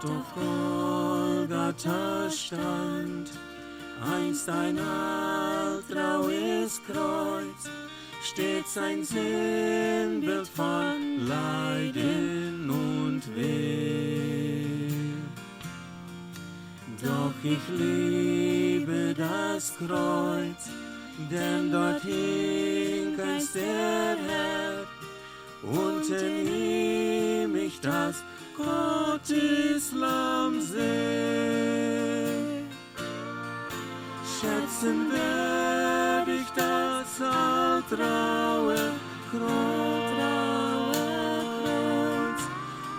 dort auf Golgatha stand, einst ein alttraues Kreuz, steht sein Sinnbild von Leiden und Weh. Doch ich liebe das Kreuz, denn dort hing einst der Herr, unter ihm ich das Gotteslamm seh. Schätzen werd ich das alttraue Kreuz,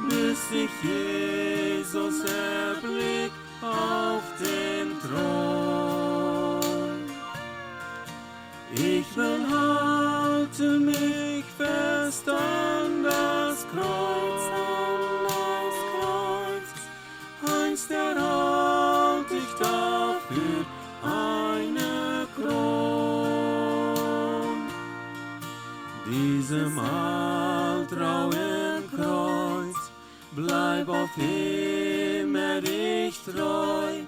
bis ich Jesus erblick auf den Thron. Ich will halten mich fest an das Kreuz, einst erhalt ich dafür eine Kron. Diesem alttrauen Kreuz bleib auf immer ich treu,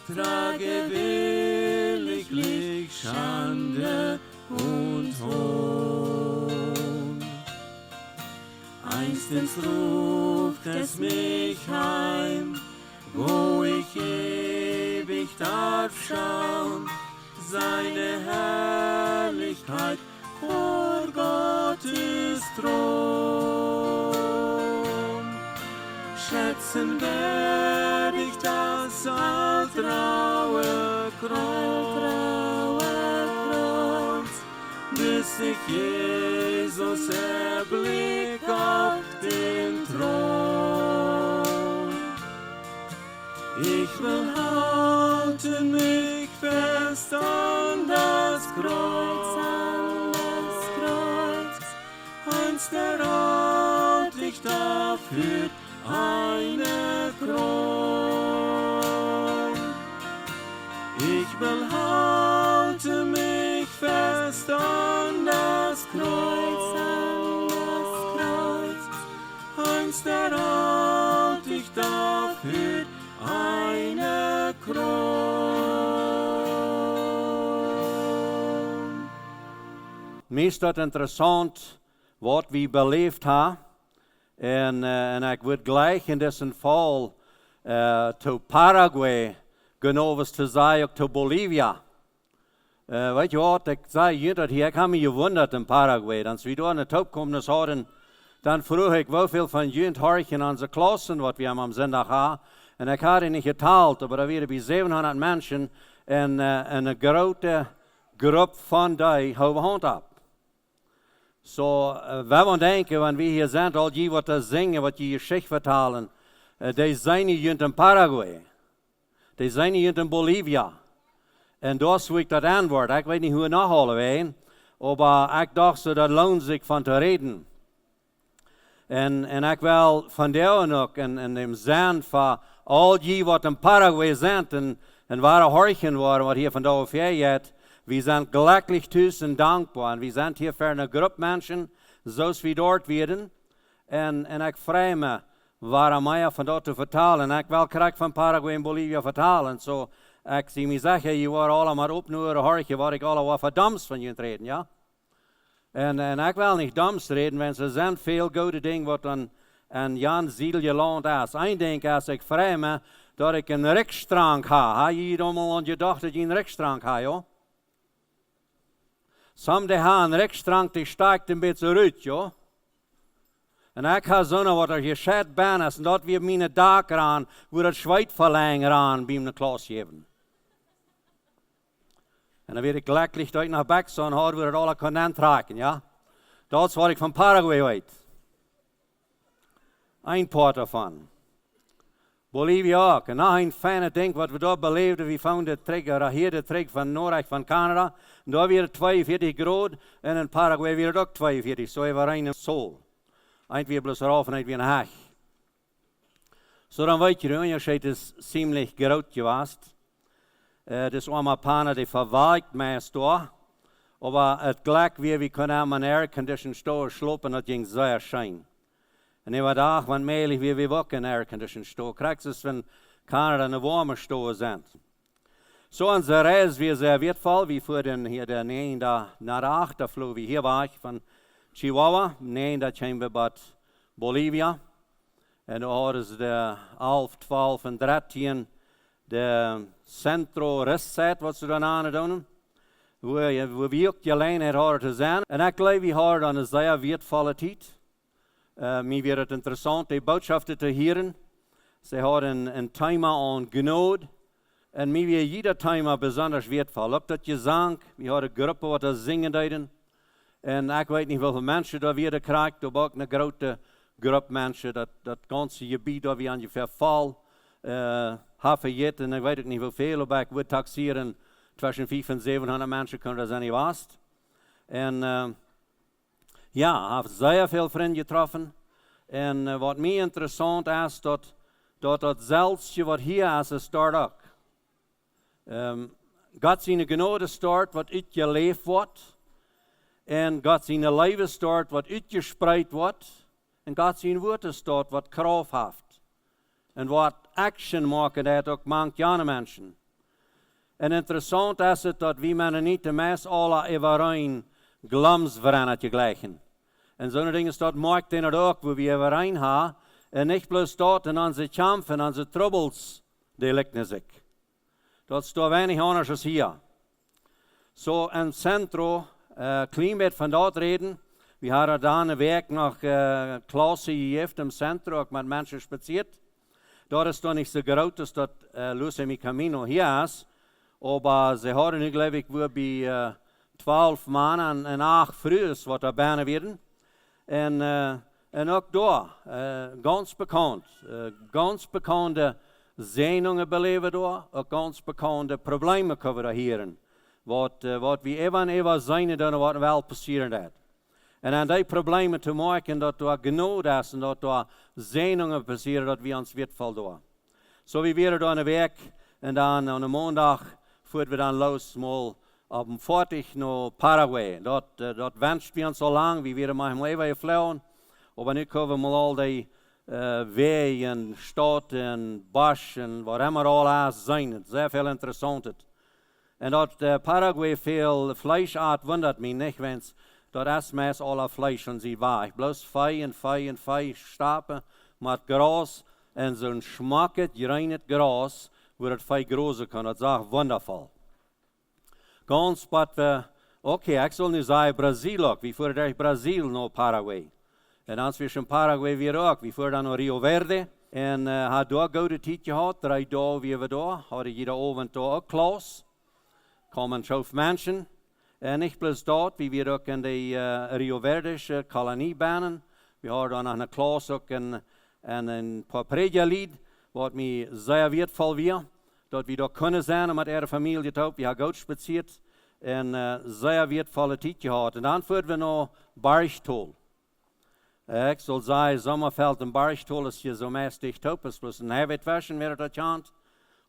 trage williglich Schande und Hohn. Einstens ruft es mich heim, wo ich ewig darf schauen, seine Herrlichkeit vor Gottes Thron. Schätzen werd ich das alttraue Kreuz, bis ich Jesus erblick auf den Thron. Ich will halten mich fest an das Kreuz, einst erhalt ich dafür eine Kron. Ich will halten mich fest an das Kreuz, einst erhalt ich dafür eine Kron. Mir ist das interessant, was wir beleefd haben. En ik wil gleich in diesem Fall zu Paraguay genau was zu sagen, auch zu Bolivia. Weet je wat, ik zei dat hier, ik heb me gewunderd in Paraguay. Als we daar naar Topkommen hadden, dan vroeg ik hoeveel van jullie horchen aan onze Klassen, wat we am Sonntag haben. En ik had het niet geteld, maar er waren bij 700 mensen en een grote groep van die houden hand op. So, wenn wir denken, wenn wir hier sind, all die, was singen, was die Geschichte vertellen, die sind nicht in Paraguay. Die sind nicht in Bolivia. Und das will ich das antworten. Ich weiß nicht, hoe nachholen werden, aber ich dachte, so, das lohnt sich von zu reden. Und ich will von der noch in dem Sinn von all die, was in Paraguay sind und wahre Horchen waren, was hier von da auf hier jetzt, wir sind glücklich tüß und dankbar. Und wir sind hier für eine Gruppe Menschen, so wie dort werden. Und ich freue mich, warum mehr von dort zu vertalen. Ich will gerade von Paraguay und Bolivia vertalen. So, ich sehe mir sagen, ihr waren alle mal op nur horchen, war ich alle was verdammt von ihnen reden, ja? Und ich will nicht dumms reden, wenn es sind viel gute Dinge, was an Jan Zielje Land ist. Ein Ding ist, ich freue mich, dass ich einen Rückstrang habe. Habe je mal gedacht, dass ich einen Rückstrang habe, ja? Sommige haben einen Rückstrang, die steigt ein bisschen zurück, ja? Und ich habe so noch, was er gescheit bin, und dort wir meine Dach ran, wo das Schweitverlängen ran, bei einer Klasse geben. Und dann werde ich glücklich dort nach Baxon, wo wir das alle können tragen, ja? Das war ich von Paraguay weit. Ein paar davon. Bolivia auch. Und noch ein feines Ding, was wir dort belebten, wir fanden den Trick von Nordreich, von Kanada. Und da wieder 42 Grad, und in Paraguay wieder auch 42, so war ein Sol. Ein wir bloß rauf und ein wir nach. So dann weet je, der Unterschied ist ziemlich groß gewesen. Das Oma die verweigt meist da. Aber es gleich wie wir können am Air Condition Store schlopen, das ging sehr schön. En in wat dag, want meelig wie ook in aircondition stoel. Krijgt es, wenn Kanada een warme stoel zijn. So onze reis wie sehr wertvoll, wie voor hier de 9 naar de 8 vloog wie hier war ich van Chihuahua. 9 daar zijn we bij Bolivia. En dan hadden ze de 11, 12 en 13 de centro-restzeit, wat ze dan aan doen. Waar we ook alleen het hadden te zijn. En ik geloof we hadden een zeer wertvolle tijd. Mij werd het interessant, die boodschappen te horen. Ze hadden een thema aan genade. En mij werd jeder thema besonders wertvoll. Ook dat gezang, we hadden groepen wat er zingen deden. En ik weet niet hoeveel mensen daar weer krijgt, maar ook een grote groep mensen. Dat ganze gebied dat we ongeveer vol hebben gehad. En ik weet ook niet hoeveel, maar ik wil taxeren tussen 500 en 700 mensen kunnen dat zijn niet vast. En ja, ik heb zeer veel vrienden getroffen. En wat mij interessant is, dat zelfs wat hier is, start ook. God zijn genade start wat uit je leef wordt. En God zijn leven start wat uit je spreid wordt. En God zijn woorden start wat kracht heeft. En wat action maken dat ook manche andere mensen. En interessant is het dat we men niet de meest alle evereen glams veranderd gleichen. En zo'n ding is dat maakt het ook, wo we evereen hebben. En niet bloos dat in onze kamp en onze troubles, die lijken zich. Dat is toch weinig anders als hier. Zo in centro, klein beetje van dat reden. We hadden dan een week nog Klasse gegeven im centro, ook met mensen spaziert. Dat is toch niet zo groot als dat Luz en mi Camino hier is. Maar ze hadden nu geloof ik weer bij 12 maanden en 8 vrouwen wat er bijna werden. En ook daar, ganz bekende zenuwen beleven daar, ook ganz bekende problemen kunnen we heren. Wat we even zijn dan wat wel passeren dat. En aan die problemen te maken dat er genade is en dat er zenuwen passeren dat we ons wertvoll daar. Zo we weer dan een week en dan aan een maandag voeren we dan los mal op een 40 naar Paraguay. Dat wenscht we ons al lang, we willen maar even vliegen. Maar nu kunnen we mal al die wegen, stad en bos en wat immer al is zijn. Het is zeer veel interessant. En dat Paraguay veel vlees eet, wundert mij niet, want dat is meest alle vlees van sie weg. Bloos vee stapen met gras en zo'n schmackend, gereinigd gras, waar het veel groter kan. Dat is echt wondervol. Ganz wat we, ik zal nu zeggen Brazil ook. We voeren uit Brazil naar Paraguay. En als we in Paraguay weer ook. We voeren dan naar Rio Verde. En had daar goede tijd gehad. 3 dagen weer we daar. Hadden jeder avond daar ook Klasse. Komen 12 mensen. En niet plus dat. We weer ook in de Rio Verdische koloniebanen. We hadden dan nog een Klasse ook en een paar predigerlied. Wat mij zeer wertvoll weer. Dat we daar kunnen zijn met ihre familie te we hebben goed spaziert en zeer wertvolle tijd gehad. En dan voeren we naar Berchtol. Ik zal zeggen, Sommerveld en Berchtol is je zo meest dicht op. Het is plus een half waschen weer dat chant.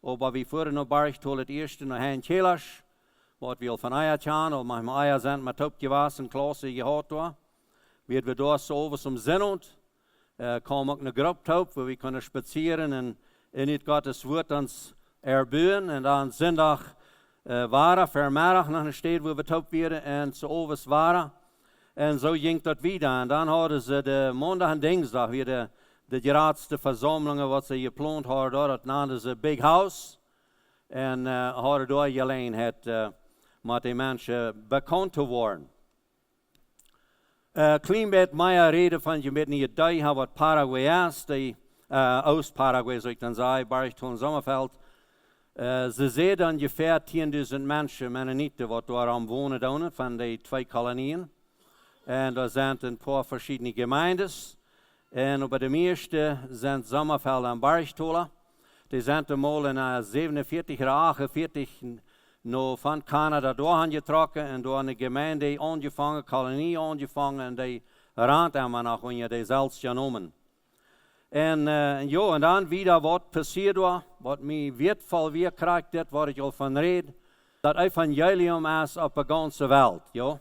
Maar we voeren naar Berchtol het eerste naar Hein Chelas. Wat we al van eier chant, al met eier zijn met op gewassen Klasse gehad daar. Weer we daar zo over zum Zinnend. Kwam ook een groep op, waar we kunnen spazieren en in het Gottes woord ons erbeuren. En dan zondag waren, vermiddag nog een stad waar we top werden en zo overs waren. En zo ging dat weer. En dan hadden ze de maandag en dinsdag weer de grootste verzamelingen wat ze gepland hadden. Dat namen ze Big House. En hadden daar alleen het met die mensen bekend te worden. Klein beetje meer reden van je met een idee wat Paraguay is. Oost-Paraguay zou ik dan zeggen, Berchtol en Sommerveld. Ze zeiden ongeveer 10.000 mensen, Mennonieten, wat daar aan wonen doen, van die 2 kolonieën. En er zijn een paar verschillende gemeentes. En op de meeste zijn Sommerveld en Berchtol. Die zijn eenmaal in 47 of 48 van Canada doorheen getrokken en door een gemeente aangevangen, kolonie aangevangen en die raad hebben nog wanneer die zelfs genomen. En en dan wieder wat passiert was, wat mij wertvoll weer krijgt, dat wat ik al van red, dat evangelium is op de ganze wereld, ja.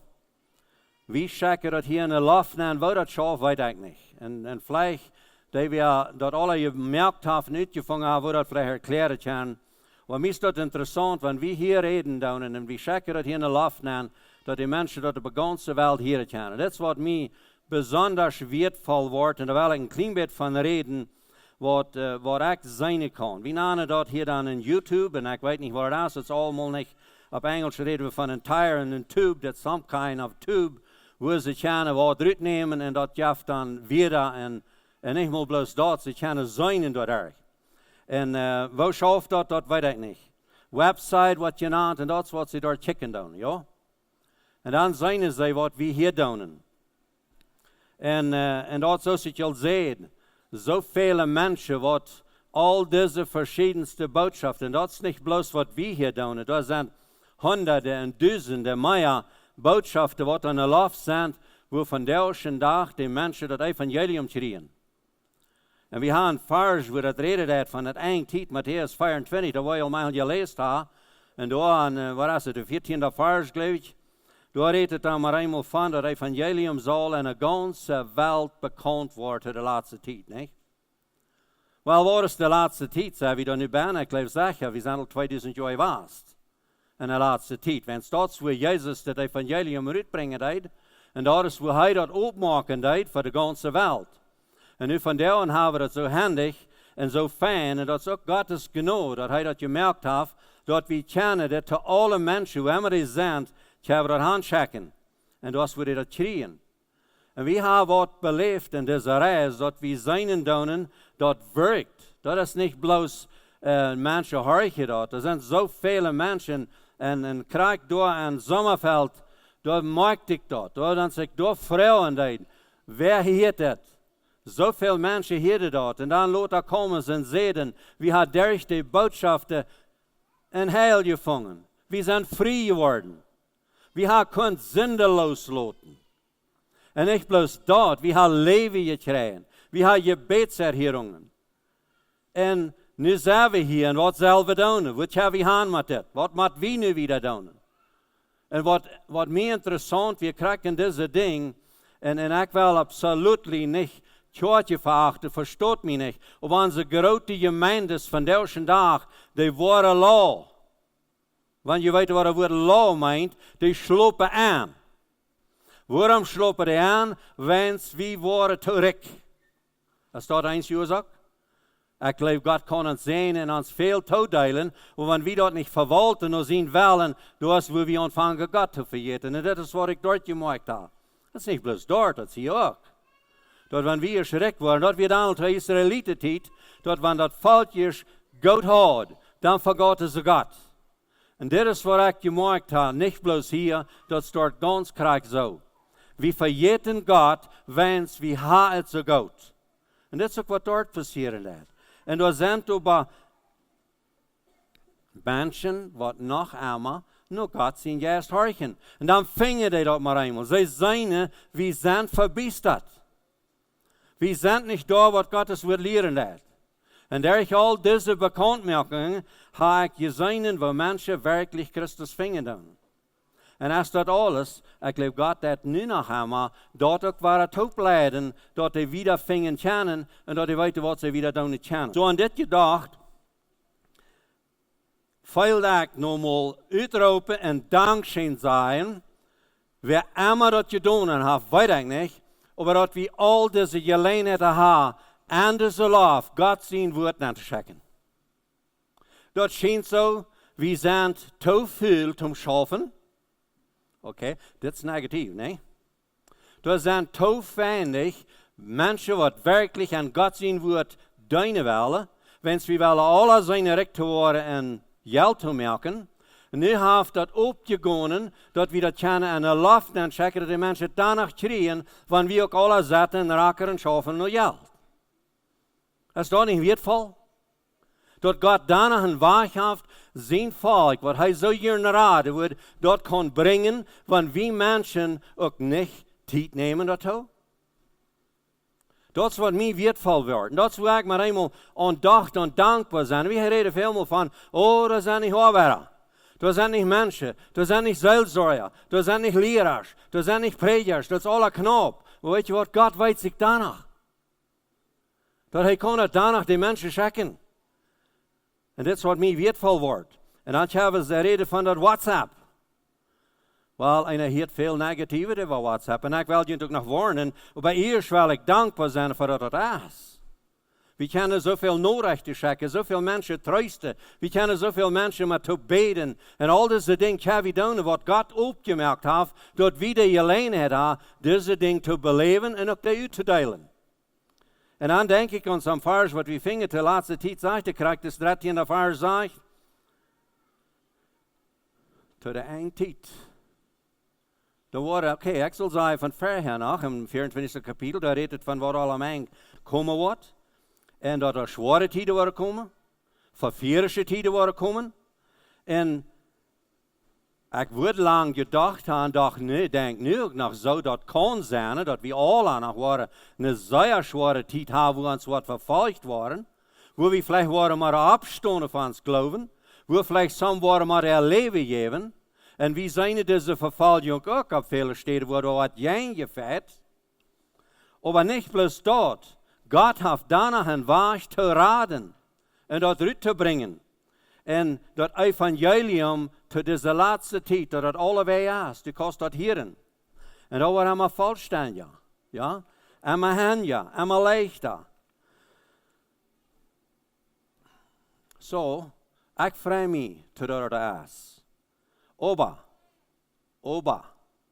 Wie checken dat hier in de loft en wo dat schaf, weet ik niet. En vielleicht, die wir dat alle gemerkt haben, uitgevangen haben, wo dat vielleicht erklären kann. Maar mij is dat interessant, wenn wir hier reden doen en we checken dat hier in de loft en dat die mensen dat op de ganze wereld hier kennen. Dat is wat mij besonders wertvoll wordt en daar wil ik een klein beetje van reden, wat ik zijn kan. We nemen dat hier dan in YouTube en ik weet niet waar dat is, het is allemaal niet, op Engels reden we van een tire en een tube, dat is some kind of tube, waar ze kunnen wat eruit nemen en dat geeft dan weer en niet maar bloos dat, ze kunnen zijn in dat erg. En hoe schaft dat weet ik niet. Website wat je naam en dat is wat ze daar checken doen, ja. En dan zijn ze wat we hier doen. En dat zoals ik al zei, zoveel mensen wat al deze verschiedenste boodschappen, dat is niet bloos wat we hier doen, dat zijn honderden en duizenden meer boodschappen wat aan de lof zijn, wo van deze dag die mensen dat evangelium krijgen. En we hebben een vers waar het reden van het eindtijd, Matthäus 24, dat we al maar gelezen hebben. En daar, wat is het, de 14e vers, geloof ik. Daar redt het dan maar eenmaal van dat het evangelium zal in de ganze wereld bekend worden de laatste tijd, niet? Wel, wat is de laatste tijd? Zijn we dan nu bijna, ik geloof zeggen, we zijn al 2000 jaar vast. In de laatste tijd. Want dat is waar Jezus het evangelium uitbrengen deed. En dat is waar hij dat opmaken deed voor de ganze wereld. En nu van daar aan hebben we dat zo handig en zo fijn. En dat is ook Gottes genade, dat hij dat gemerkt heeft, dat we kennen dat te alle mensen, hoe immer die zijn, kunnen we dat handchecken. En dat is waar we dat krijgen. En we hebben wat beleefd in deze reis, dat we zijn doen, dat werkt. Dat is niet bloos mensen horen dat. Er zijn zoveel mensen en krijg door een Sommerveld, daar maak ik dat. Dan zeg ik, door vrouwen dat. Wer heet dat? Zoveel mensen hielden dat. En dan laat er komen en zeiden, we hebben durch die boodschappen een heil gevangen. We zijn vrij geworden. We hebben kunnen zindeloos laten. En niet bloos dat, we hebben leven gekregen. We hebben gebedserhörungen. En nu zijn we hier en wat zullen we doen? Wat gaan we gaan met dit? Wat moeten we nu weer doen? En wat mij interessant, we krijgen deze ding, en ik wil absoluut niet Kirche verachten, verstoot mij niet. Op onze grote gemeentes van deze dag, die worden law. Want je weet wat het woord law meint, die slopen aan. Waarom slopen die aan? Want we worden terug. Is dat eens oorzaak? Ik geloof, God kan ons zien en ons veel toedelen, want we dat niet verwalten en zien willen, dat is waar we ontvangen God te vergeten. En dat is wat ik dort gemaakt heb. Dat is niet bloos dort, dat zie je ook. Dat wanneer we schrik worden, dat we dan uit Israëlieten tijd, dat wanneer dat volkjes God had, dan vergaten ze God. En dit is wat ik gemaakt heb, niet bloos hier, dat staat ganz krijg zo. We vergeten God, wens we hebben het zo goed. En dit is ook wat dort passieren laat. En er zijn over mensen wat nog eenmaal naar God zijn juist horchen. En dan vingen die dat maar eenmaal. Zij zijn, we zijn verbiesterd. We zijn niet daar wat God ons wil leren laat. En durch al deze bekendmakingen heb ik gezien waar mensen werkelijk Christus vingen doen. En als dat alles, ik geloof God dat nu nog eenmaal, dat ook waar het opleiden, dat die wieder vingen kennen en dat die weten wat ze wieder doen kennen. Zo aan dit gedacht, veel ik normaal uitroepen en dankzij zijn, wie immer dat gedaan heeft, weet ik niet, maar dat we al deze gelegenheden hebben, en deze lof, God zijn woord aan te checken. Dat schijnt zo, we zijn te veel te schaffen. Oké, dit is negatief, nee? Er zijn te weinig mensen wat werkelijk aan God zijn woord dienen willen, wens we willen alle zijn recht te worden en geld te maken. En nu heeft dat opgegonnen, dat we dat kunnen aan de lof en checken dat de mensen danach krijgen, wanneer we ook alle zetten en raken en schaffen naar geld. Is dat niet weervol? Dat God danach een weg heeft, zijn volk, wat hij zo hier naar aarde wordt, dat kan brengen, wanneer we mensen ook niet tijd nemen daartoe. Dat is wat mij weervol wordt. Dat is waar ik maar eenmaal aandacht en dankbaar zijn. We reden veel meer van, dat zijn niet hoorbaar. Dat zijn niet mensen, dat zijn niet seelsorger, dat zijn niet leraars, dat zijn niet predikers, dat is alle knap. Maar weet je wat, God weet zich danach. Dat hij kon het danach die mensen checken. En dit is wat mij weertvol wordt. En dan hebben ze de reden van dat WhatsApp. Wel, en hij heeft veel negatieve over WhatsApp. En ik wil je natuurlijk nog warnen. Bij eerst wil ik dankbaar zijn voor dat het is. We kunnen zoveel nodig checken, zoveel mensen troosten. We kunnen zoveel mensen met te beden. En al deze dingen hebben we doen, wat God opgemerkt heeft, dat we de alleen hebben, deze dingen te beleven en ook uit te delen. En dan denk ik aan zo'n vers, wat we vingen de laatste tijd zegt, de krijgt de 13e vers zegt, tot de eind tijd. Dan wordt, oké, ik zal zeggen van verher nog, in 24e kapitel, daar redt het van wat allemaal komen wordt. En dat er zware tijden worden komen, vervierige tijden worden komen. En ik word lang gedacht aan, denk nu ook nog zo dat kan zijn, dat we alle nog worden een zeer zware tijd hebben, waar ons wat vervolgd worden, waar we vielleicht worden maar afstonden van ons geloven, waar vielleicht some worden maar er leven geven. En wie zijn deze vervolging ook op vele steden worden wat jengeveld. Maar niet plus dat. God heeft daarna een weg te raden en dat uit te brengen. En dat evangelium tot deze laatste tijd, dat het allebei is, die kost dat hierin. En dat wordt allemaal volständig. Ja? En mijn handen, en mijn lichten. Zo, ik vrij me tot dat is. Oba,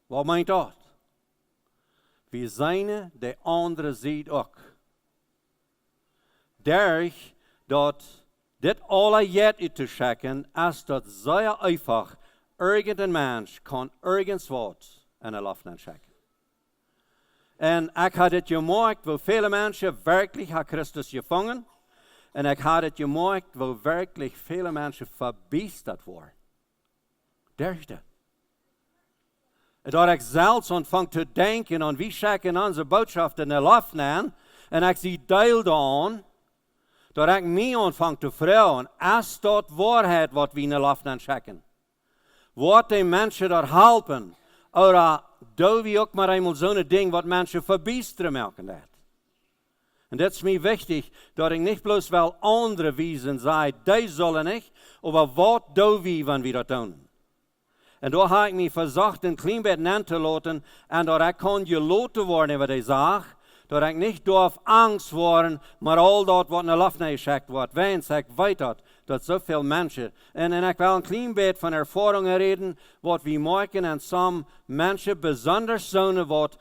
wat meint dat? We zijn de andere zijde ook. Derg dat dit alle jet uit te checken, als dat zeer einfach irgendein mens kan ergens wat en een lafnen checken. En ik had het gemaakt, waar vele mensen werkelijk haar Christus gevangen. En ik had het gemaakt, waar werkelijk vele mensen verbiesterd worden. Dergde. En dat ik zelfs aanvang te denken aan wie checken onze boodschap in de lafnen. En ik zie deel aan. Dat ik mij aanvang te vragen, is dat waarheid wat we in de lafnen checken? Wat die mensen dat helpen? Of doen we ook maar eenmaal zo'n ding wat mensen verbiesteren melken dat? En dat is mij wichtig, dat ik niet bloos wel andere wijzen zei, die zullen niet, maar wat doen we wanneer we dat doen? En daar heb ik me verzocht een klein beetje aan te laten, en dat ik kon geloten worden wat hij zag. Dat ik niet door angst worden, maar al dat wat in de laf neergezet wordt. Wens, ik weet dat zoveel mensen. En ik wil een klein beetje van ervaringen reden, wat we maken en sommige mensen, bijzonder zo'n wat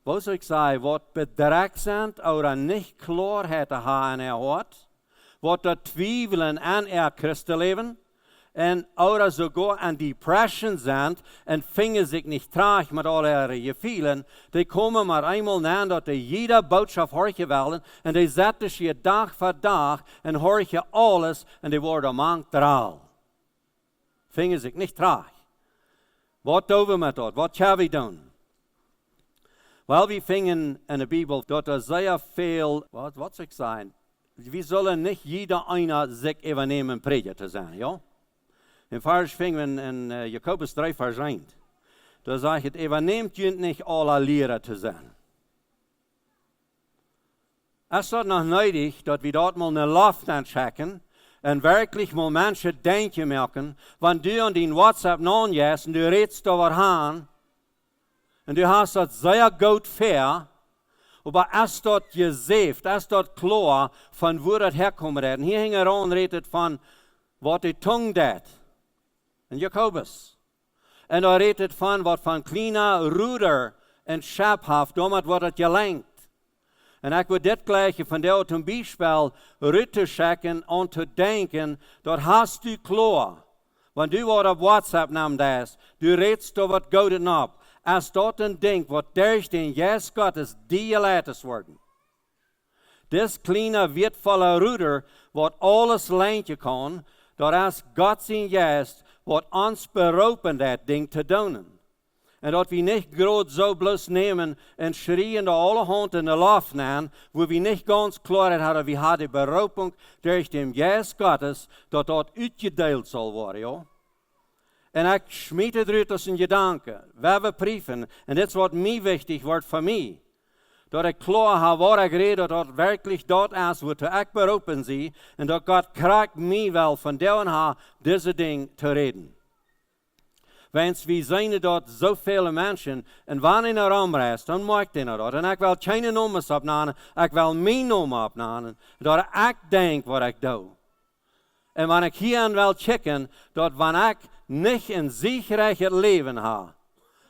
zou ik zeggen, wat bedreigd zijn, of niet klaarheid te hebben in haar hart, wat dat twijfelen aan haar Christenleven. En oder sogar an Depression sind und fingen sich nicht traag mit all ihre Gefühlen. Die kommen maar eenmaal na dat die jede boodschap horen willen. En die zetten zich dag voor dag en horen alles en die worden mankraal. Fingen zich niet traag. Wat doen we met dat? Wat gaan we doen? Wel, we vingen in de Bijbel dat er zeer veel, wat zou ik zeggen? We zullen niet jeder einer zich even nemen prediger te zijn, ja? In vers vingen we in Jacobus 3 vers 1. Daar zegt het, neemt je niet alle leren te zijn. Is dat nog nodig dat we dat mal een loft aanchecken en werkelijk mal mensen denken merken, want du aan die WhatsApp non-jes en du redest over aan en du hast dat zeer goed fair, maar is dat gezegd, is dat klaar van waar dat herkomen is. En hier hing er aan redet van wat die tong deed. En Jacobus. En daar redt het van wat van kleine ruder en schaphaft, omdat wordt het gelenkt. En ik wil dit gleiche van de zum Beispiel uit te checken en te denken, dat hast du klaar. Want du wordt op WhatsApp nam das, du redst over wat gouden op. Als dat een ding wat durch den Jes Gottes die laten worden. Dit kleine wertvolle ruder wat alles leentje kan, dat als God zijn Geest wat ons beroepen dat ding te doen. En dat we niet groot zo bloos nemen en schreeuwen alle hand in de lof nemen, waar we niet ganz klaar hadden, we hadden beroeping durch den Geest Gottes, dat uitgedeeld zal worden, ja. En ik smiet het eruit als een gedanke. We hebben brieven. En dit is wat mij wichtig wordt voor mij. Dat ik klaar heb waar ik rede, dat werkelijk dat is wat ik beroepen zie. En dat God krijgt mij wel van doen haar deze ding te reden. Want we zijn dat zoveel mensen. En wanneer naar omreist, dan maakt hij dat. En ik wil geen nummers opnemen. Ik wil mijn nummer opnemen. Dat ik denk wat ik doe. En wanneer ik hier aan wil checken, dat wanneer ik niet een ziekrecht leven heb.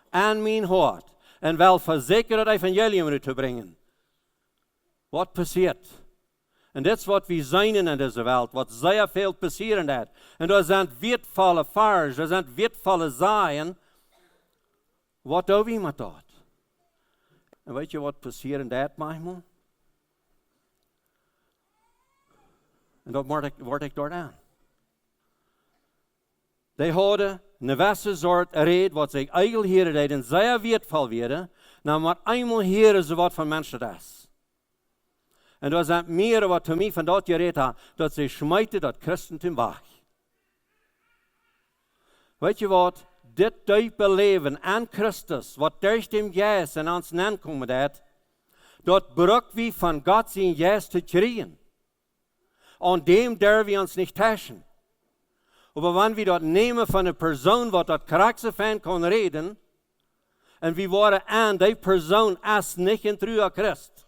Aan mijn hart. En wel verzekerd het evangelium uit te brengen. Wat passiert? En dit is wat we zijn in deze wereld. Wat zeer veel passeren dat. En er zijn weertvolle vars, er zijn weertvolle zaaien. Wat doen we met dat? En weet je wat passeren dat manchmal? En dat word ik door aan. Die hadden een wesse soort red, wat zich eigenlijk hier deed, en zeer weertvol werden, nou maar eenmaal hier ze wat van mensen is. En dat zijn meer wat voor mij van dat gereed had, dat ze smijten dat christentum weg. Weet je wat? Dit type leven aan Christus, wat durch dem Geist en ons aankomen dat bruk we van God zijn Geist te krijgen. Aan dem durven we ons niet taschen. Maar wanneer we dat nemen van een persoon wat dat karakter van kan reden, en we worden aan die persoon als niet een true Christ,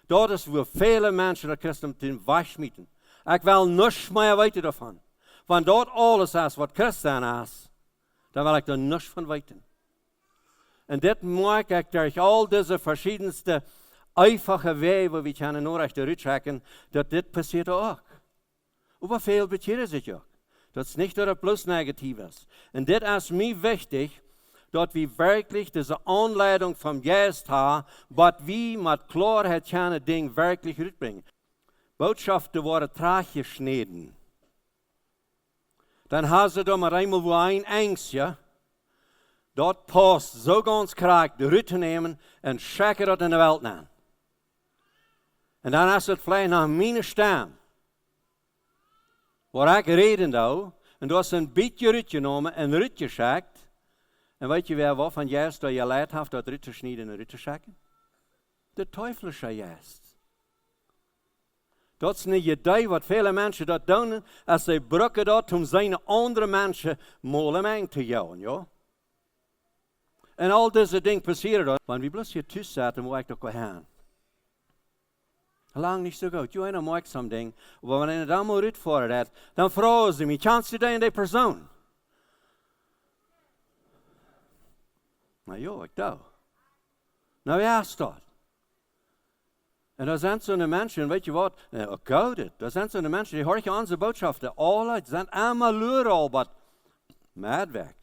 dat is waar vele mensen dat christen wegsmieten. Ik wil niets meer weten daarvan. Want dat alles is wat christen is, dan wil ik er niets van weten. En dit maak ik door al deze verschillende einfache wegen, waar we kunnen nog achteruit checken, dat dit passiert ook. Hoeveel betekent het ook? Dat is niet dat het plus negatief is. En dit is mij wichtig, dat we werkelijk deze aanleiding van Geest hebben, wat we met klaarheid kunnen ding werkelijk uitbrengen. Botschaften worden traag gesneden. Dan hebben ze dan maar eenmaal voor een angstje, dat past zo ganz kracht eruit te nemen en schikken dat in de wereld aan. En dan is het vielleicht naar mijn stem. Waar ik reden doe, en dat is een beetje uitgenomen en uitgeschikt. En weet je weer wat van juist dat je leid heeft dat uit te snijden en uit te schikken? De teuflische juist. Dat is een idee wat vele mensen dat doen, als ze gebruiken dat om zijn andere mensen moeilijk te jouwen, ja. En al deze dingen passeren dat. Wanneer we bloos hier thuis zaten, moet ik toch wel gaan. Lang niet zo goed. Je dan maak zo'n ding. Maar wanneer je dan maar uitvoeren, dan vragen ze me, kent je die persoon? Nou ja, ik doe. Nou ja, is dat. En er zijn zo'n mensen, weet je wat, ik hou dit. Er zijn zo'n mensen, die horen onze boodschappen. Alle, ze zijn allemaal luren al, maar mad weg.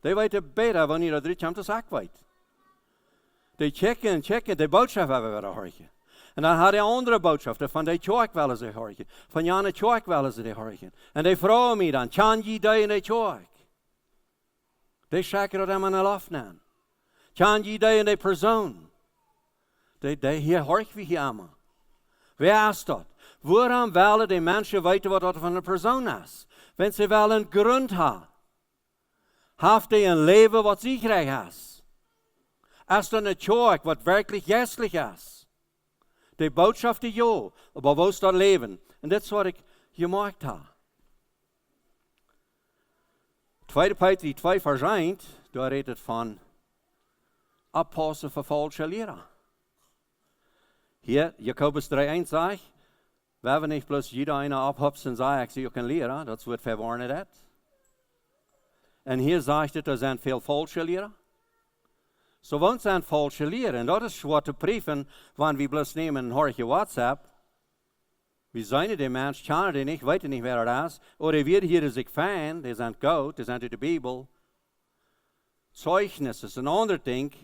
Die weten beter wanneer dat eruit komt als ik weet. Die checken, die boodschap hebben we horen. En dan had hij andere boodschappen van die tjoek wel eens horen. Van Janne tjoek wel eens horen. En die vragen me dan, kan je die in die tjoek? Die schaken dat helemaal afnemen. Kan je die in die persoon? Die hier hoor we hier allemaal. Wie is dat? Waarom willen die mensen weten wat dat van een persoon is? Want ze wel een grond hebben. Heeft hij een leven wat ziekrecht is? Is dat een tjoek wat werkelijk geestelijk is? De boodschap die jou, maar wo is dat leven? En dat is wat ik gemaakt heb. 2 Petrus 2 vers 1, daar redt het van apostel voor falsche leraar. Hier, Jakobus 3:1 zegt, we hebben niet bloos jeder eine abhopst en zei, ik zie ook een leraar, dat wordt verwarnen dat. En hier zegt het, er zijn veel falsche leraar. Zo woont zijn falsche leren. En dat is wat te brieven, wanneer we bloos nemen een horje WhatsApp. We zijn die mensen, kennen die niet, weten niet waar het is. Of die weer hier zich fijn, die zijn goed, die zijn uit de Bijbel. Zeugnis is een ander ding,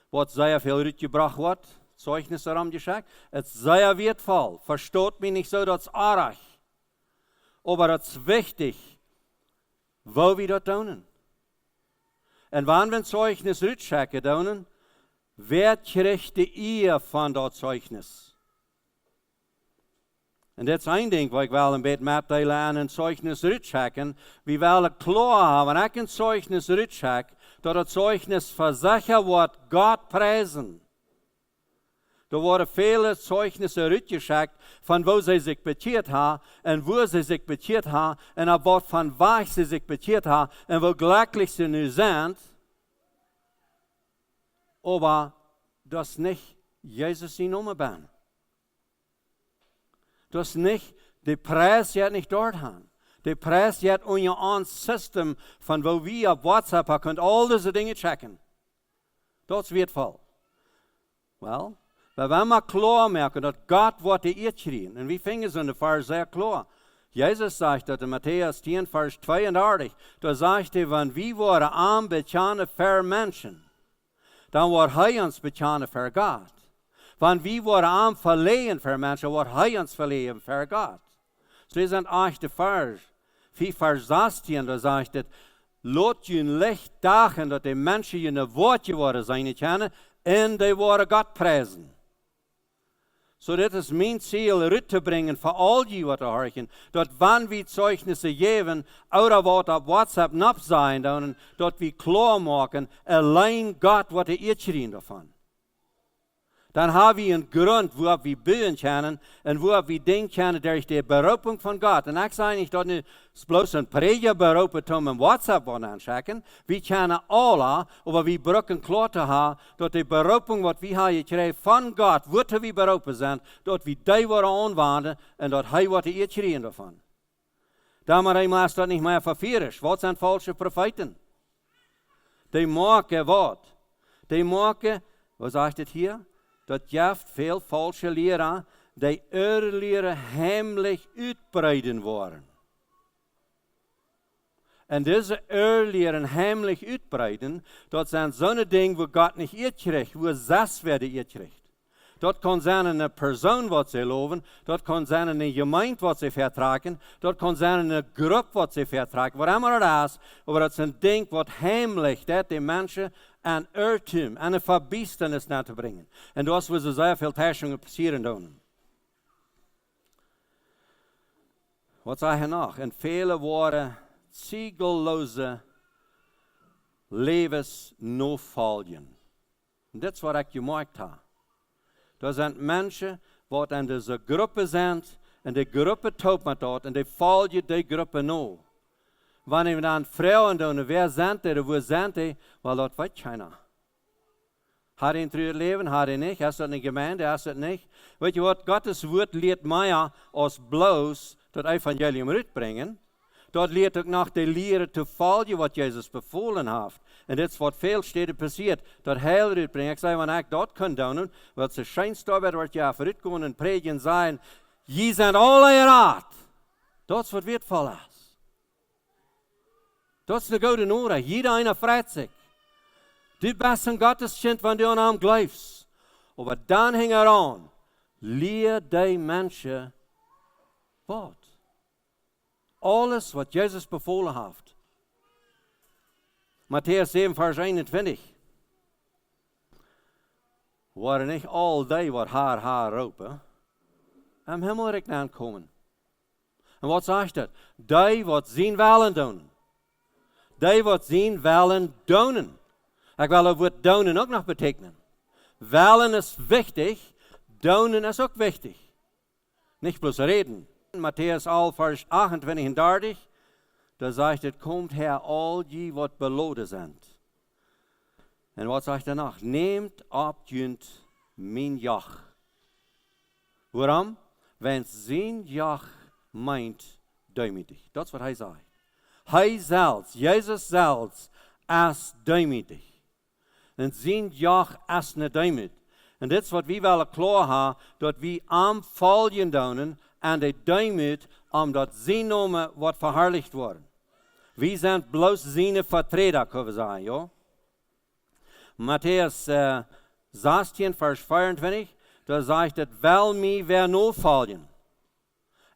wat zeer veel uitgebracht wordt. Zeugnis erom geschickt. Het is zeer wertvoll. Verstoot me niet zo, dat is erg. Maar het is wichtig, wo we dat doen. En wanneer we een Zeugnis uitchecken doen, wer krijgt de eer van dat Zeugnis? En dit is een ding wat ik wel een beetje meedelen aan een zeugnis uitchecken. We willen klaar hebben, en ik een zeugnis uitcheck, dat het zeugnis verzekerd wordt, God prijzen. Er worden vele zeugnissen uitgecheckt van waar ze zich bekeerd hebben en waar ze zich bekeerd hebben en op wat van waar ze zich bekeerd hebben en hoe gelukkig ze nu zijn. Maar dat is niet Jezus zijn Nummer ben. Dat is niet, de prijs gaat niet doorgaan. De prijs gaat on je own systeem van waar we op WhatsApp kunt al deze dingen checken. Dat is wertvoll. Wel, we willen maar klaar maken dat God wordt de eer schreien. En wie vingen ze in de vers sehr klaar. Jezus zegt dat in Matthäus 10, vers 32, da zegt hij, wenn wir worden arm betjenen für Menschen, dan wordt hij ons betjenen für God. Wenn wir worden arm verlegen für Menschen, wordt hij ons verlegen für God. So das sind echt de vers. 4 vers 16, da zegt het, laat je licht dagen dat de mensen je een woordje worden zijn kennen en die worden God prijzen. So dit is mijn ziel uit te brengen voor al die wat horen, dat wanneer we zeugnissen geven, ouder wat op WhatsApp nap zijn, dan dat we klaar maken, alleen God wat de eer daarvan. Dan hebben we een grond waarop we bouwen kunnen en waarop we denken kunnen door de beroeping van God. En ik zeg niet dat nu bloos een prediger beroepen om een WhatsApp aanschaken. We kunnen alle, maar we brokken klaar te hebben dat de beroeping wat we hebben gekregen van God, wat we beroepen zijn, dat we die worden aanwenden en dat hij wordt de eer daarvan. Daarom is dat niet meer vervierisch. Wat zijn falsche profeten? Die maken wat? Die maken, wat zegt het hier? Dat juist veel falsche leraar, die leren heimlich uitbreiden worden. En deze leren heimlich uitbreiden, dat zijn zo'n ding waar God niet uitkrijgt, waar zes werden uitkrijgt. Dat kan zijn een persoon wat ze loven, dat kan zijn een gemeente wat ze vertragen, dat kan zijn een groep wat ze vertragen, wat immer het is, maar dat is een ding wat heimlich, dat de mensen aan irrtum, aan een verbiesternis naar te brengen. En dat was er zeer veel täuschungen passieren doen. Wat zei hij nog? En vele waren ziegelloze levensnoodvallen. En dit is wat ik gemaakt heb. Er zijn mensen wat in deze groepen zijn, en die groepen taugt met dat, en die vallen die groepen nou. Wanneer we dan vrouwen doen, wer zijn die, waar zijn die? Wel, dat weet keiner. Had hij een leven, had hij niet. Is dat een gemeente, is dat niet. Weet je wat, Gottes woord leert mij als bloos dat evangelium uitbrengen. Dat leert ook nog de leren te volgen wat Jezus bevolen heeft. En dit is wat veel steden passiert, dat heil uitbrengen. Ik zei, wanneer ik dat kan doen, wat ze schijnstof wordt ja vooruitkomen en predigen zijn, je zijn alle raad. Dat is wat wertvoll is. Dat is de gouden orde. Jeder einer freut sich. Du bist ein Gotteskind, wenn du an ihm glaubst. Aber dann hängt an, leer die Menschen wat. Alles, wat Jezus bevolen heeft. Matthäus 7, vers 21. Waren niet al die wat haar roepen, am hemmelrijk aankomen. En wat zegt dat? Die wat zien willen doen. Die wat zien willen doen. Ik wil het woord doen ook nog betekenen. Willen is wichtig, doen is ook wichtig. Niet bloos reden. Matthäus 11, vers 28 en 30, daar zegt het, komt her al die wat beloden zijn. En wat zegt er nog? Neemt op junt mijn jach. Waarom? Want zijn jach meint duimig. Dat is wat hij zegt. Hij zelfs, Jezus zelfs, is duimig. En zijn jach is niet duimig. En dit is wat we willen klaar hebben, dat we aan volgen doen en de duimig, omdat zijn namen wordt verherrlicht worden. We zijn bloos zijn vertreder, kunnen we zeggen, ja. Matthäus 16, vers 24, daar zegt het, wel mij weer no volgen.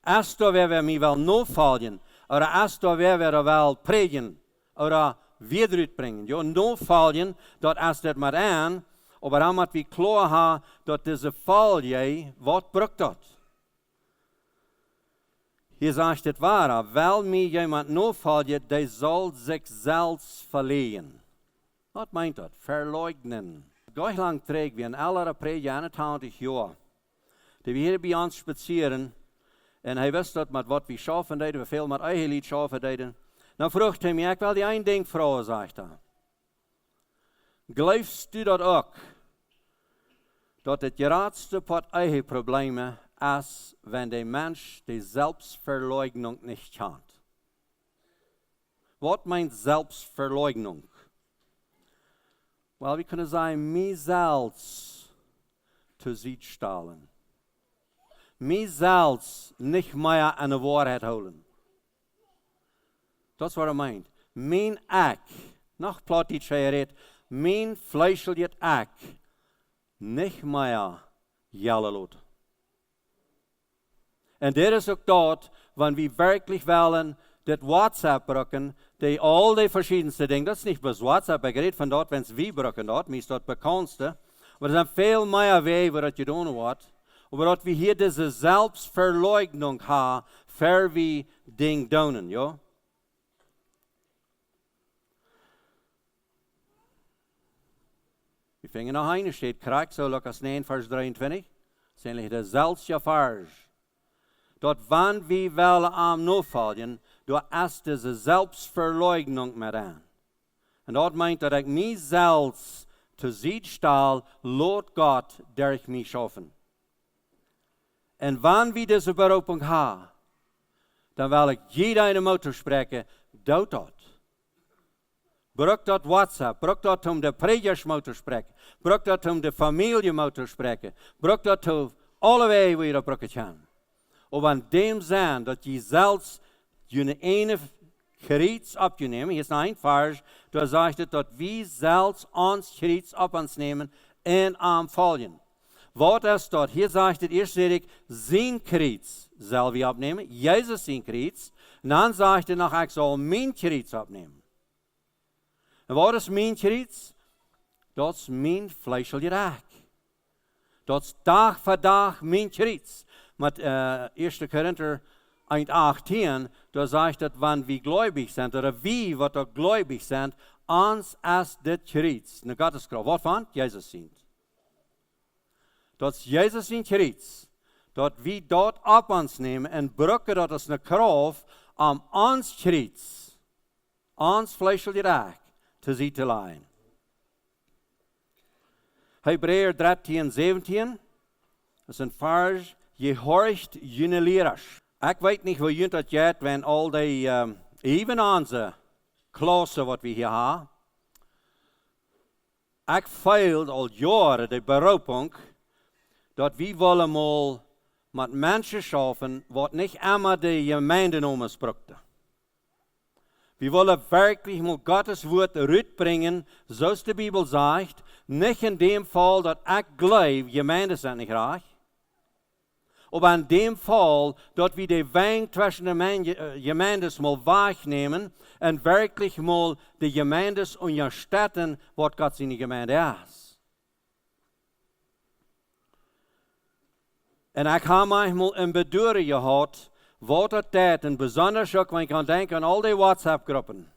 Als er weer mij wel no volgen, of als er weer wel predigen, of weer uitbrengen. Ja, no volgen, dat is het maar aan, maar dan moet we klaar hebben, dat deze volgen, wat brukt dat? Hier sagt het waar, weil mir jemand nachfolgt, der soll sich selbst verlieren. Wat meint dat? Verleugnen. Gleich lang trägt wir in aller Predigt 21 Jahre. Die wir hier bei uns spazieren. En hij wist dat met wat we schaffen deden, we veel met eigen lied schaffen deden. Nou vroeg hij mij, ik wil die één ding vragen, zegt hij. Geloofst u dat ook? Dat het grootste pot eigen problemen is, wenn der Mensch die Selbstverleugnung nicht hat. Wat meint Selbstverleugnung? Wel, we kunnen zeggen, mij zelfs te ziet stellen. Mij zelfs niet meer aan de waarheid houden. Dat is wat hij meint. Mijn ik, nog plat iets gereed, mijn fleischelijk ik, niet meer jelle laten. En dit is ook dat, wanneer we werkelijk willen, dat WhatsApp brukken, die al die verschiedenste dingen, dat is niet bloß WhatsApp, ik reed van dat, wens we brukken dat, meest dat bekendste, maar er zijn veel meer wegen waar dat je doen wordt, aber dat we hier deze Selbstverleugnung haben, für wir Ding doen, ja? Wir fingen noch eine, steht Kraak, so Lukas 9, Vers 23, das ist eigentlich der seltsche Vers. Dort wann wir wollen am nachfolgen, dort ist diese Selbstverleugnung mit an. Und dort meint, dass ich mich selbst zu sich stelle, laut Gott durch mich schaffen. Und wenn wir diese Berufung haben, dann will ich jeder in der Motor sprechen, doet dat. Bruk dat WhatsApp, bruk dat de Predigers sprechen, bruk dat de Familie sprechen, bruk dat alle wegen wie je dat brukken kan. Of aan dem zijn dat je zelfs je ene geriets op je nemen, hier is nog een vers, daar zegt het dat we zelfs ons geriets op ons nemen en aanvallen. Wat is dat? Hier zegt het eerst, zeg ik, zijn geriets zal we opnemen, Jezus zijn geriets, en dan zegt het nog, ik zal mijn geriets opnemen. En wat is mijn geriets? Dat is mijn vleeselijke raak. Dat is dag voor dag mijn geriets. Met 1. Korinther 1,18, da sagt es, wenn wir gläubig sind, oder wir, was auch gläubig sind, uns ist das Kreuz. Ne Gotteskraft. Was von? Jesus sind. Das Jesus sind Kreuz. Dat wir dort ab uns nehmen und brücken dat als eine Kraft, uns Kreuz, uns fleischliche Reich, zu sie zu leihen. Hebräer 13, 17, das ist ein Vers, gehorcht jene leerders. Ik weet niet hoe jullie dat gaat, wenn al die, even onze Klasse, wat we hier hebben. Ik voel al jaren de beroeping, dat we willen mal met mensen schaffen, wat niet immer de gemeente noemen sprukte. We willen wirklich mal Gottes Wort uitbrengen, zoals de Bibel zegt, niet in dem Fall, dat ik geloof, gemeenten zijn niet reich. Aber in dem Fall, dass wir die Weg zwischen den Gemeindes mal wahrnehmen und wirklich mal die Gemeindes unterstützen, was Gott seine Gemeinde ist. Und ich habe manchmal ein Bedürfnis gehabt, was das tät, und besonders auch, wenn ich kann denken an all die WhatsApp-Gruppen.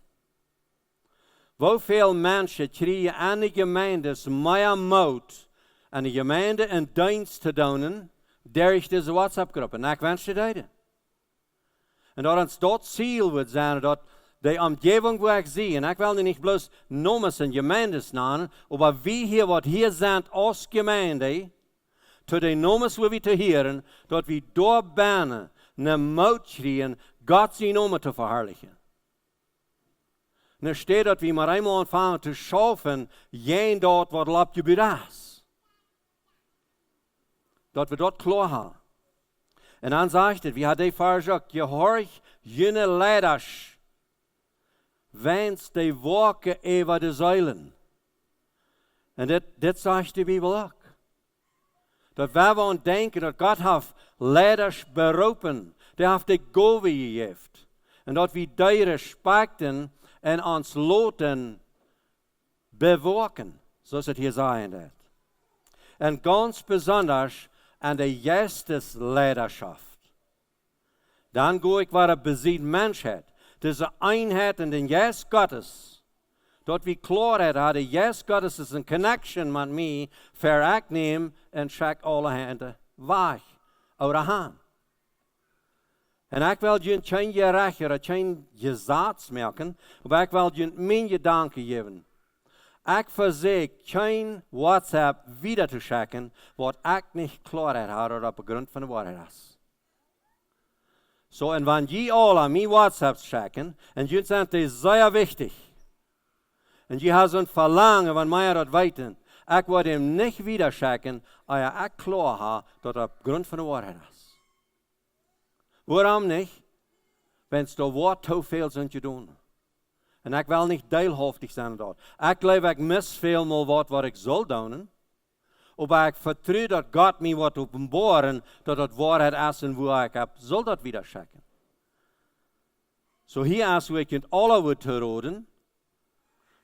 Wie viele Menschen kriegen an die Gemeindes mehr Mut, an die Gemeinde in Dienst zu tun, durch diese WhatsApp-Gruppe. En ik wens je dat. En dat ons dat ziel wordt zijn, dat de omgeving waar ik zie, en ik wil niet bloos noemen en gemeendes nemen, maar wie hier wat hier zijn als gemeente, tot de noemen waar we te heren, dat we door bijna een moed krijgen, God zijn naam te verherrlichen. En er staat dat we maar eenmaal aanvangen te schaffen, geen dat wat loopt gebeurd is. Dat we dat klaar hebben. En dan zegt het, wie had die vers ook, gehorch jene leiders, wens die walken over de zeilen. En dit zegt de Bibel ook. Dat wij wel denken dat God heeft leiders beroepen, die heeft de gave gegeven. En dat we die respecten en ons laten bewaken, zoals het hier zijn. En ganz besonders an der Geistesleidenschaft. Dann gehe ich, waar een besiegt Menschheit. Diese Einheit in den Geist Gottes. Dort wie Klarheit hat, der Geist Gottes ist in Connection mit mir, für ich nehme und check alle Hände weg. Oder Hand. En ik wil je geen gerecht of geen gezats merken, maar ik wil je mijn gedanken geven. Ik verzeker geen WhatsApp wieder te checken, wat ik niet klaarheid had of op grond van de waarheid is. So, en wanneer je alle mijn WhatsApps checken, en je zijn die zeer wichtig, en je hebt zo'n verlangen van mij dat weten, ik wil hem niet wieder checken, als ik klaar heb dat op grond van de waarheid is. Waarom niet? Wenn es da wat te veel zijn te doen. En ik wil niet deelhaftig zijn dat. Ik geloof ik mis veel mal wat ik zal doen. Maar ik vertrouw dat God mij wat openbaren, dat het waarheid is en waar ik heb, zal dat wieder checken. So hier is hoe ik het alle wil te roden.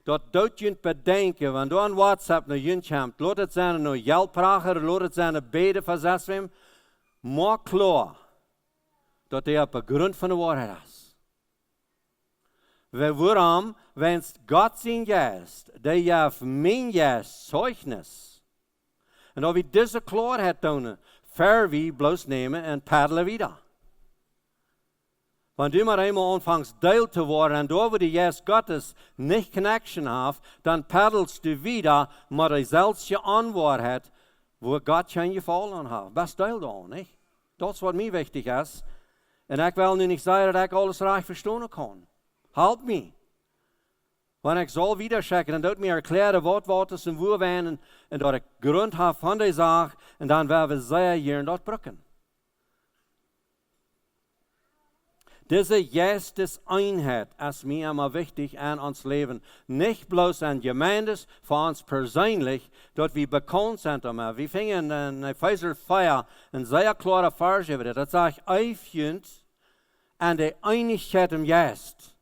Dat doet je bedenken, wanneer een WhatsApp naar je komt, laat het zijn een jelprager, laat het zijn een bede verzetten, maak klaar. Dat hij op de grond van de waarheid is. Waarom? Wenn God zijn geest, die heeft mijn geest zeugnis. En als we deze klaarheid doen, ver we bloos nemen en paddelen wieder. Wanneer du maar eenmaal aanvangt deel te worden en door de geest Gottes niet connection heeft, dan paddelst du wieder met dezelfde onwaarheid, waar God geen geval aan heeft. Best deel dan, niet? Dat is wat mij wichtig is. En ik wil nu niet zeggen dat ik alles recht verstaan kan. Help me. Wanneer ik zal wieder checken, dan doet me erklären wat is en waar we en dat ik grond heb van die zaak en dan werden we zeer hier in dat brukken. Diese Geisteseinheit ist mir immer wichtig an uns Leben. Nicht bloß an Gemeindes, für uns persönlich, dort wir bekannt sind. Wir fingen in Epheser 4 ein sehr klarer Vers über das. Das sagt, aufjünd an der Einigkeit im Geist.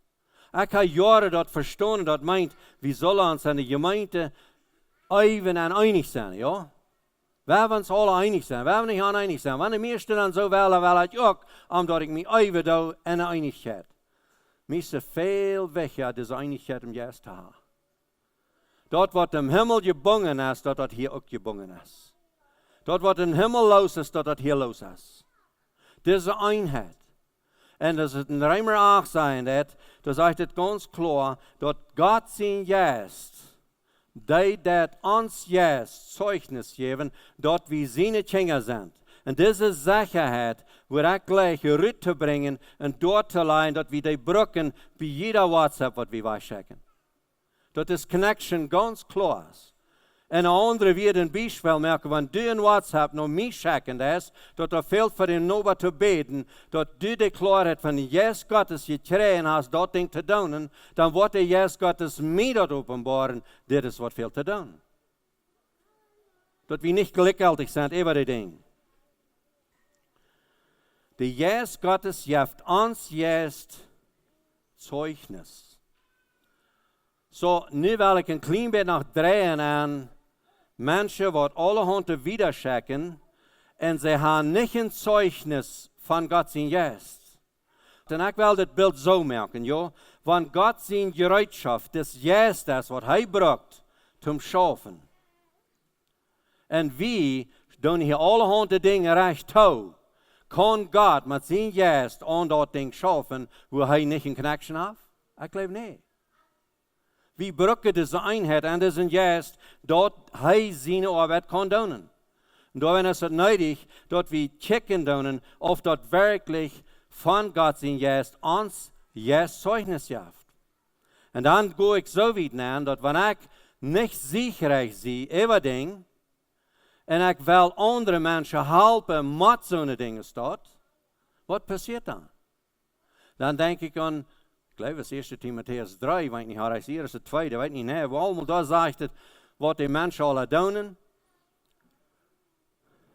Ich habe Jahre dort verstanden, das meint, wir sollen uns an der Gemeinde even en einig zijn, ja? We hebben ons alle einig zijn. We hebben niet aan einig zijn. Wanneer de meesten dan zo wel het ook, omdat ik me even doe en de einigheid. Meeste veel weg ja, deze einigheid om juist te hebben. Dat wat im Himmel gebonden is, dat hier ook gebonden is. Dat wat in Himmel los is, dat hier los is. Deze eenheid. En dat het in Römer 8 zijn, dat zegt het ganz klar, dat God zijn juist, die dat ons juist Zeugnis geven, dat we zijn Kinder zijn. En deze zekerheid wil ik gleich rüt te brengen en door te leiden, dat we die brücken bij jeder WhatsApp wat we wegchecken. Dat is connection ganz klar is. En een andere weer een Beispiel merken, wanneer du een WhatsApp nog mij checken is, dat er veel voor je nober te beten, dat du de klaarheid van de Jezus Gottes gekregen hast, dat ding te doen, dan wordt de Jezus Gottes mij dat openbaren, dit is wat veel te doen. Dat we niet gelijkgültig zijn, over die ding. De Jezus Gottes geeft ons juist Zeugnis. So, nu wil ik een klein beetje nog draaien aan mensen wat allerhande widerchecken en ze hebben niet een Zeugnis van God zijn Geest. En ik wil dit beeld zo merken, ja. Want God zijn Gereitschaft, das Geest is wat hij gebruikt zum schaffen. En wie doen hier allerhande dingen recht toe, kan God met zijn Geest aan dat ding schaffen, waar hij niet een connection heeft? Ik geloof niet. We brücken deze eenheid en deze Geest, dat hij zijn arbeid kan doen. En daarom is het nodig, dat we checken doen, of dat werkelijk van God zijn Geest ons Geest Zeugnis geeft. En dan ga ik zo weit aan, dat wanneer ik niet zeker zie over dingen, en ik wil andere mensen helpen met zo'n dingen staat, wat passiert dan? Dan denk ik aan, ik geloof het is 1 Timotheus 3, weet niet, hij is hier, is het tweede, weet niet, nee, allemaal daar zegt het, wat die mensen alle doen,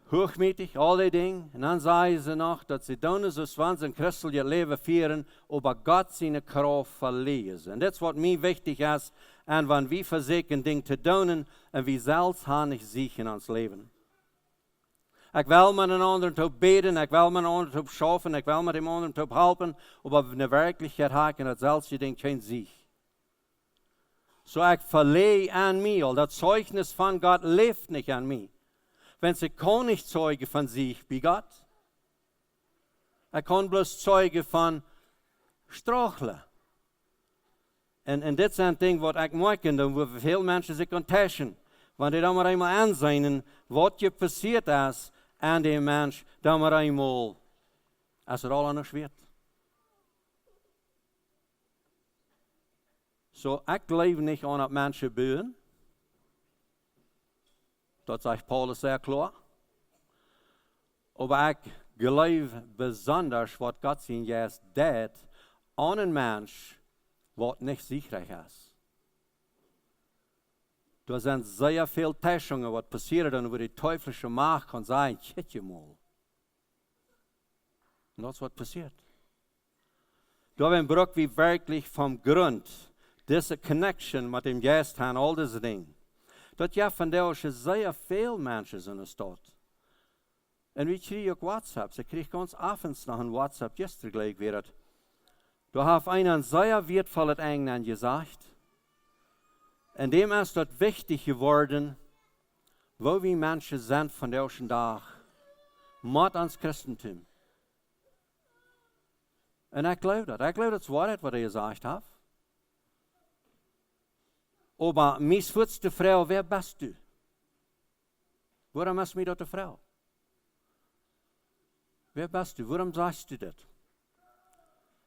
hoogmietig, al die dingen, en dan zeggen ze nog, dat ze doen zoals ze een christelijk leven vieren, maar God zijn kracht verliezen. En dat is wat mij wichtig is, en wanneer we verzekeren dingen te doen, en we zelfs gaan niet zien in ons leven. Ik wil met een ander te beden, ik wil met een ander te schaffen, ik wil met een ander te helpen, aber in der Wirklichkeit haken dat zelfs je denkt geen zich. So ik verleih an mich, al dat Zeugnis von Gott lebt nicht an mich. Wenn sie kann nicht zeugen von sich wie Gott. Er kann bloß zeugen von Stracheln. En dit zijn dingen wat ik merken, dan wo veel mensen zich ontdekken. Want die dan maar eenmaal aanzien wat je passiert is aan die mens, dan maar eenmaal, als het al anders wordt. So, ik geloof niet aan dat mensen bouwen. Dat zegt Paulus sehr klar. Aber ik geloof besonders wat Gott zijn juist deed aan een mens wat nicht siegreich ist. Da sind sehr viele Täuschungen, was passiert dann, wo die teuflische Macht kann sagen, tschetje mal. Und das ist, was passiert. Da wenn bruk wie wirklich vom Grund diese Connection mit dem Geist haben, all diese Dinge. Dat ja von der ist sehr viele Menschen in der Stadt. Und wir kriegen auch WhatsApp. Ich kriege ganz abends noch ein WhatsApp, gestern gleich wieder. Da hat einer ein sehr wertvolles England gesagt. Und dem ist dort wichtig geworden, wo wir Menschen sind von der ersten Tag. Mit ans Christentum. Und ich glaube das. Ich glaube, das war das, was er gesagt hat. Aber meine vorste Frau, wer bist du? Warum ist mir das eine Frau? Wer bist du? Warum sagst du das?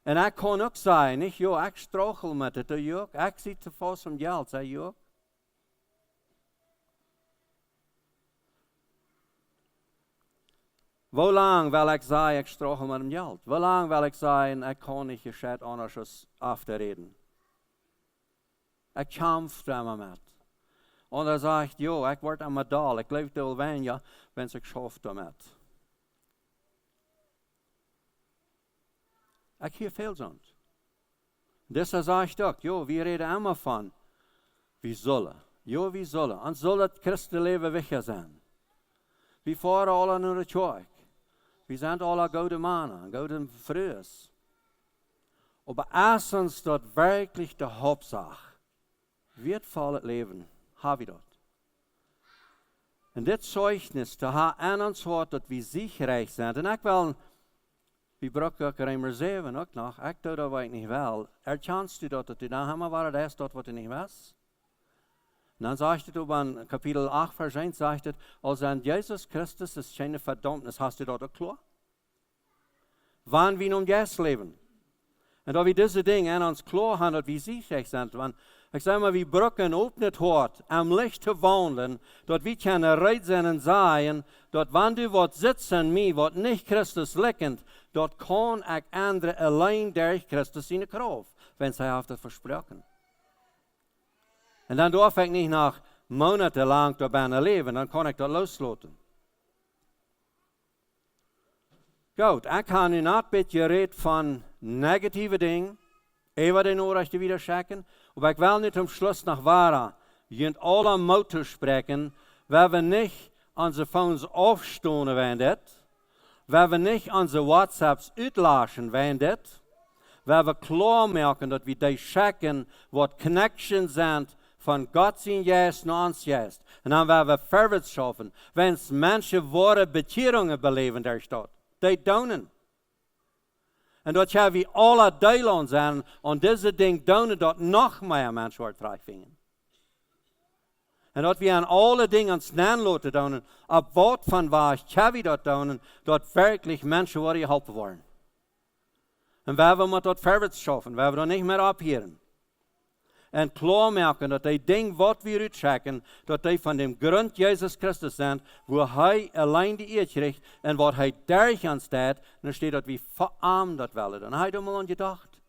En ik kan ook zeggen, niet, joh, ik struggle met het, joh. Ik zit te vast om geld, zei joh. Hoe lang wil ik zeggen, ik struggle met het geld? Hoe lang wil ik zeggen, ik kan niet gescheit anders als afreden? Ik kämpf er met. En dan zegt, joh, ik word een medal, ik leef wel weinig, wenn ik schaffe damit. Ik hier veel zond. Deshalb sage ich doch, jo, wir reden immer von, wie sollen. Jo, wie sollen. Und soll das Christenleben wichtig sein. Wir fahren alle naar de kerk. Wir sind alle gute Männer, gute Frühs. Aber erstens dort wirklich die Hauptsache. Wertvolles Leben, habe ich dort. Und das Zeugnis, da hat an uns hört, dass wir siegreich sind. Und ich will, wie bruk ook er immer zeven ook nog. Ik doe dat wat ik niet wil. Erkennst du dat du dan helemaal waar het is dat wat du niet was? En dan zegt het in Kapitel 8, Vers 1, zegt het, als an Jesus Christus ist keine Verdammnis, hast du dat ook klar? Wann wir nun jetzt leben. Und da wir diese Dinge an uns klar haben, dass wir sicher sind, wenn, ich sage mal, wie Brücken öffnet hat, am Licht zu wandeln, dort wir können reit sein und sagen, dort wenn du was sitzt in mir, was nicht Christus liegend, dort kann ich andere allein durch Christus in der Kraft, wenn sie auf das versprochen. Und dann darf ich nicht nach monatelang dabei leben, dann kann ich das loslassen. Gut, ich kann nu nicht beetje reden von negatieve dingen, über den Orechte widersprechen, aber ich will nicht am Schluss nach Wara, jent alle Motor sprechen, weil wir nicht unsere Phones aufstehen wendet, weil wir nicht unsere WhatsApps uitlassen wendet, weil wir klar merken, dass wir die checken, was Connections sind von Gott sein Geist nach uns Geist. Und dann werden wir vorwärts schaffen, wenn es Menschen wahre Bekehrungen beleben der Stadt. Die daunen. En dat hebben we alle deel aan zijn, aan deze ding daunen, dat nog meer mensen wordt vrijvingen. En dat we aan alle dingen snel laten daunen, op wat van waar hebben we dat daunen, dat werkelijk mensen worden geholpen worden. En we hebben dat voorwaarts schaffen, we hebben dat niet meer abheren. En klaarmaken dat die ding wat we uitchecken, dat die van dem Grund Jesus Christus zijn, wo hij allein die eer kriegt en wat hij durch ons deed, dan steht dat we verarmen dat willen. En hij heeft er mal aan gedacht.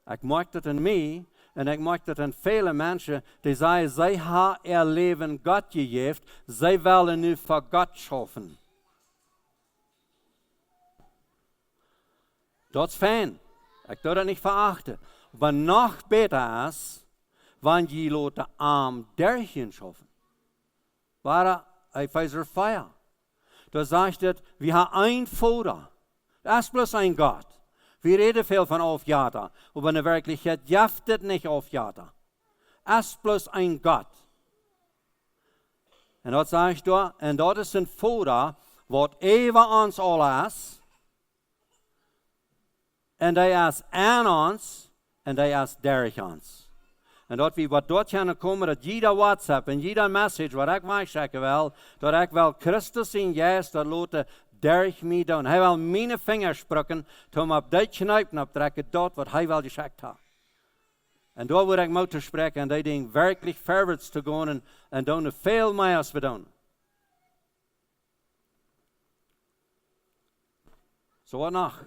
Ik merk dat in mij, en ik merk dat in vele mensen, die zeggen, zij hebben ihr Leben Gott gegeven, zij willen nu voor God schaffen. Dat is fijn. Ik doe dat niet verachten. Aber noch besser ist, wenn die Leute arm Dörrchen schaffen. Waar Epheser 4. Da sagt er, wir haben ein Vater. Das ist bloß ein Gott. Wir reden viel von Aufjahter, aber in der Wirklichkeit jaftet nicht Aufjahter. Es ist bloß ein Gott. Und dort sage ich da, und dort ist ein Vater, was über uns alle ist. Und der ist an uns, und der ist durch uns. Und dort, wie wir dort kommen, dass jeder WhatsApp und jeder Message, was ich wegschicken will, dass ich will Christus in Jesus, das Leute durch mich tun. Er will meine Finger sprechen, um auf das Kneipen abdrecken, dort, was er will geschickt hat. Und da würde ich Mutter sprechen, und die Dinge wirklich vorwärts zu gehen und dann viel mehr als wir tun. So was noch?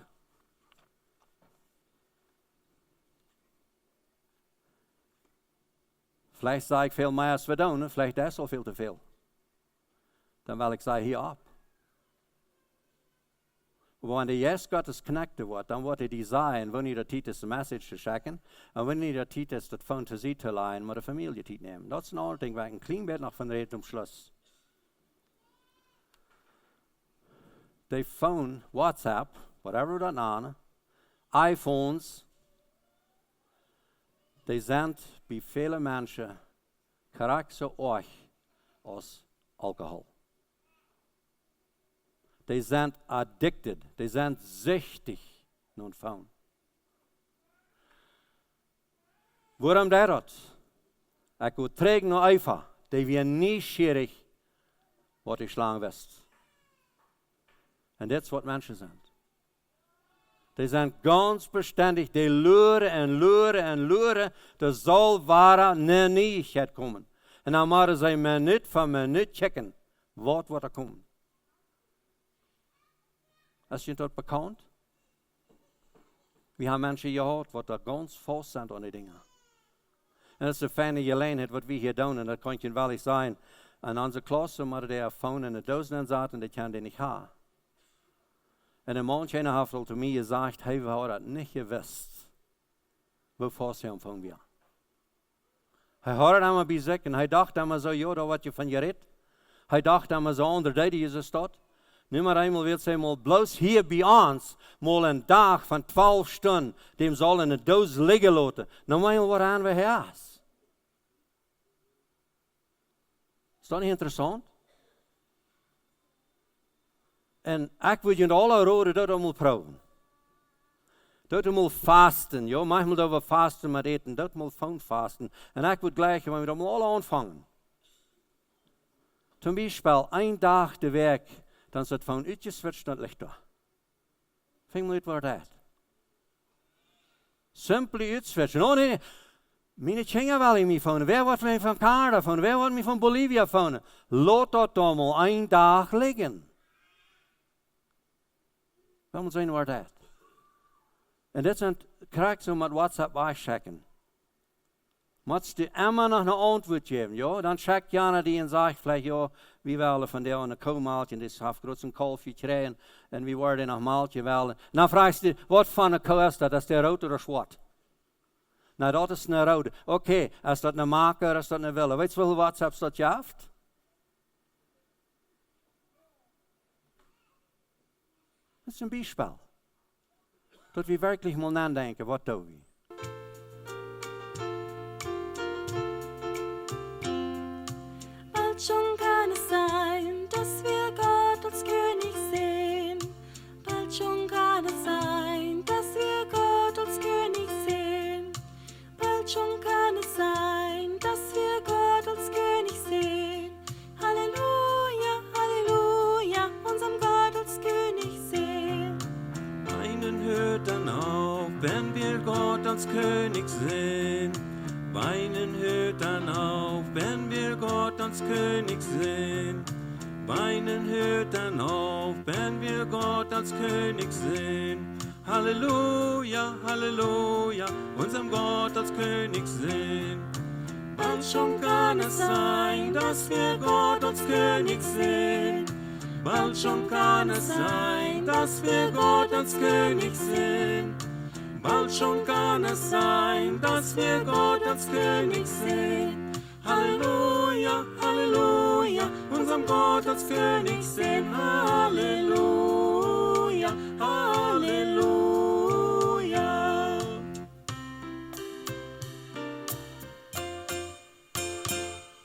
Vielleicht sage ich viel mehr als wir tun, vielleicht ist so viel zu viel. Dann will ich sagen, hier ab. Aber wenn der Jesus Gottes connected wird, dann wird er die sein, wenn ihr der Zeit ist, die Message zu schicken, und wenn ihr der Zeit ist, das Phone zu sie zu leihen, mit der Familie zu nehmen. Das ist ein anderes Ding, weil ich ein klein bisschen noch von reden zum Schluss. Die Phone, WhatsApp, whatever das nenne, iPhones, die sind bei vielen Menschen charakter euch als Alkohol. Die sind addicted, die sind süchtig nun Phone. Warum das? Ich will trägen nur einfach, die wir nie schierig, was ich schlagen wirst. Und das ist, was Menschen sind. Die sind ganz beständig, die luren und luren und luren, das soll wahre Neuigkeit kommen. Und dann machen sie Minute für Minute checken, was wird da kommen. Ist Ihnen das bekannt? Wir haben Menschen gehört, die da ganz fast sind an die Dinge. Und das ist eine feine Gelegenheit, was wir hier tun, und das kann Ihnen wirklich sein. In unserer Klasse haben wir Phone in der Dosen und die können die nicht haben. Und ein Mann hat zu mir gesagt, hey, wir haben das nicht gewusst, wovor sie empfangen wir. Er hat es einmal bei sich und er dachte einmal so, ja, da wird ja von geredet. Er dachte einmal so, unter der ist es dort. Nimmer einmal wird sie mal bloß hier bei uns mal einen Tag von 12 Stunden, dem soll in der Dose liegen lassen. Noch mal, was haben wir hier? Ist das nicht interessant? En ik wil je alle roden dat allemaal proeven. Dat allemaal fasten, ja, manchmal dat we fasten met eten, dat moet van fasten. En ik wil gleich, wenn wir dat alle anfangen. Zum Beispiel, ein Tag de Werk, dann ist das von uitgeswitcht und Licht da. Fing mal was das. Simpel uitswitchen. Oh nee, meine Kinder wollen mich von. Wer wird mich von Kanada von? Wer wird mich von Bolivia von? Laat dat dan mal ein Tag liegen. Waarom zijn we dat? En dit zijn krijgt zo met WhatsApp bijchecken. Moet je immer nog een antwoord geven, ja? Dan checkt Jana die en zegt vielleicht, ja, wie willen van der een koolmaaltje, en dit heeft groot een kalfje gekregen, en wie worden nog maaltje willen. Dan vraagt je, wat van een kool is dat? Is dat rood of zwart? Nou, dat is een rode. Oké, is dat een maker, is dat een wille? Weet je hoeveel WhatsApps dat je hebt? Dat is een Beispiel. Dat we wirklich mal nadenken, wat doen we? Bald schon kann es sein, dass wir Gott als König sehen. Bald schon kann es sein, dass wir Gott als König sehen. Bald schon kann es sein, dass wir Gott als König sehen. Halleluja, Halleluja, unserem Gott als König sehen. Weinen hört dann auf, wenn wir Gott als König sehen. Weinen hört dann auf, wenn wir Gott als König sehen. Weinen hört dann auf, wenn wir Gott als König sehen. Halleluja, Halleluja, unserem Gott als König sehen. Bald schon kann es sein, dass wir Gott als König sehen. Bald schon kann es sein, dass wir Gott als König sehen. Bald schon kann es sein, dass wir Gott als König sehen. Halleluja, Halleluja, unserem Gott als König sehen. Halleluja.